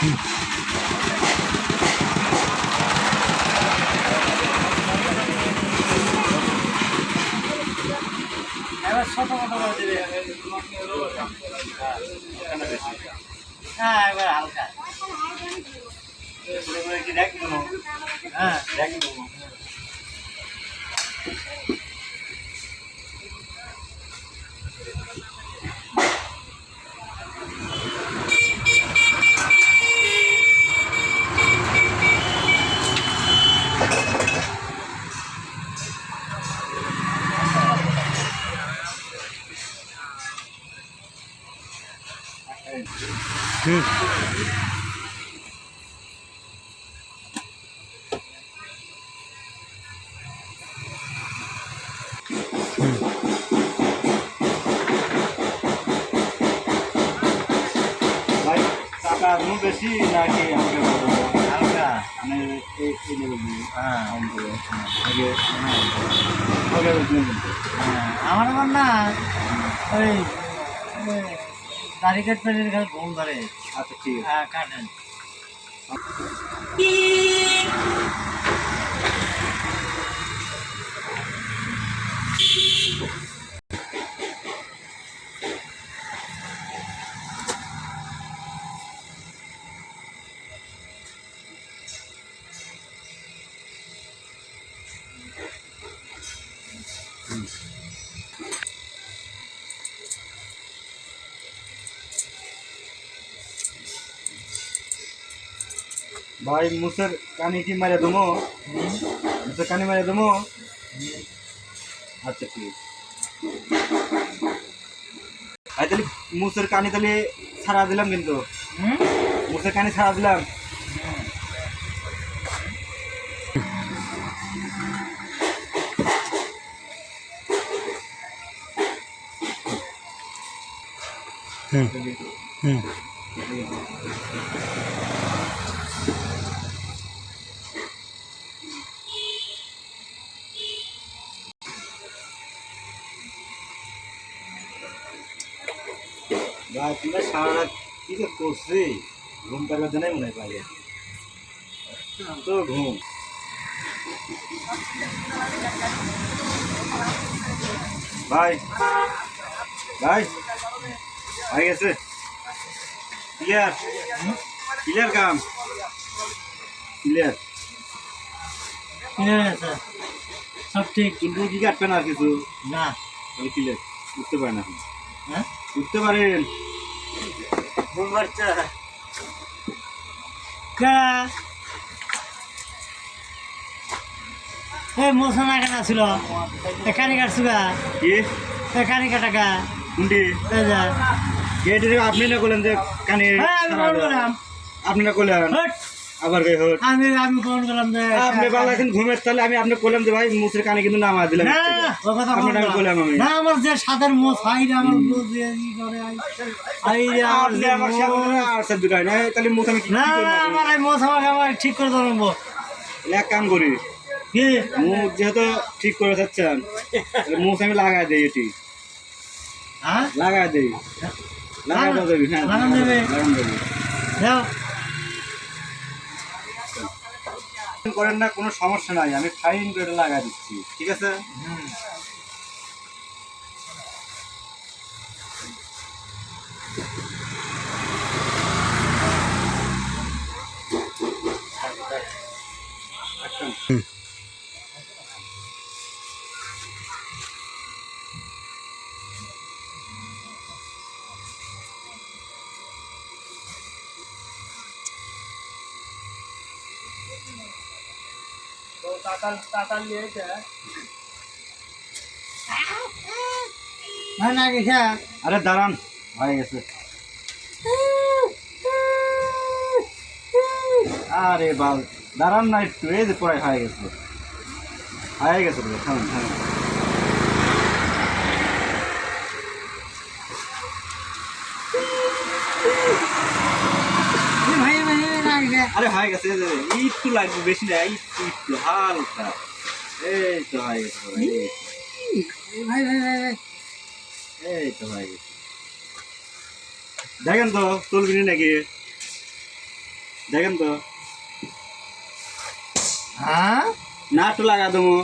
এবার ছোট মতো করে দিবে। হ্যাঁ এবার হালকা কি দেখ হ্যাঁ দেখ ভাই টাকা আদৌ বেশি নাকি হালকা মানে এই হ্যাঁ আগে আমার আমার না ওই দাড়ি কাটতে খালি ঘুম ধরে। আচ্ছা ঠিক আছে হ্যাঁ কাটেন। ভাই মুসের কানি কি মারে দেবো? মুসের কানি মারে দেবো? আচ্ছা ঠিক আছে ভাই তাহলে মুসের কানি তাহলে ছাড়া দিলাম কিন্তু মুসের কানি ছাড়া দিলাম। ভাই তুমি সারা রাত কি যে করছি ঘুম পাড়ার জন্যই মনে হয় পাই তো ঘুম। ভাই ভাই হয়ে গেছে ক্লিয়ার ক্লিয়ার কাম ক্লিয়ার ক্লিয়ার আছে সব ঠিক। কিন্তু কি কাটবে না আর কিছু না ক্লিয়ার উঠতে পারেন আপনি। হ্যাঁ উঠতে পারেন ঘুম বাচ্চা এই মোছানা কেনা ছিল কানি কাটছু গা কি কানি কাটা গা কুন্ডি আপনি না করলেন যে কানি আপনি না করলেন আবার আমি আমি ফোন করলাম যে আপনি বাংলা এখন ঘুমের তাহলে আমি আপনি করলাম যে ভাই মুসের কানে কিন্তু নামা দিলাম আমি বললাম আমি না আমার যে সাদের মোছ হাই রে আমার মোছ দিয়ে কি করে আই রে আমার সামনে আর সব দুটাই না তাহলে মোছ আমি কি না আমার এই মোছ আমাকে ঠিক করে দেবো এক কাম করি কি মুখ যেহেতু ঠিক করে যাচ্ছেন মুখ আমি লাগাই দেই এটি হ্যাঁ লাগাই দেই লাগাই দেবে হ্যাঁ লাগান দেবে দাও করেন না কোনো সমস্যা নাই আমি ফাইন করে লাগাই দিচ্ছি ঠিক আছে। আরে দাঁড়ান হয়ে গেছে আরে বাল দাঁড়ান না একটু এই যে পড়াই হয়ে গেছে থামেন থামেন আরে হয়ে গেছে একটু লাগবে বেশি না একটু একটু হালকা এই তো হয়ে গেছে এই তো হয়ে গেছে দেখেন তো চলবি নাকি দেখেন তো হ্যাঁ নাটু লাগা দেবো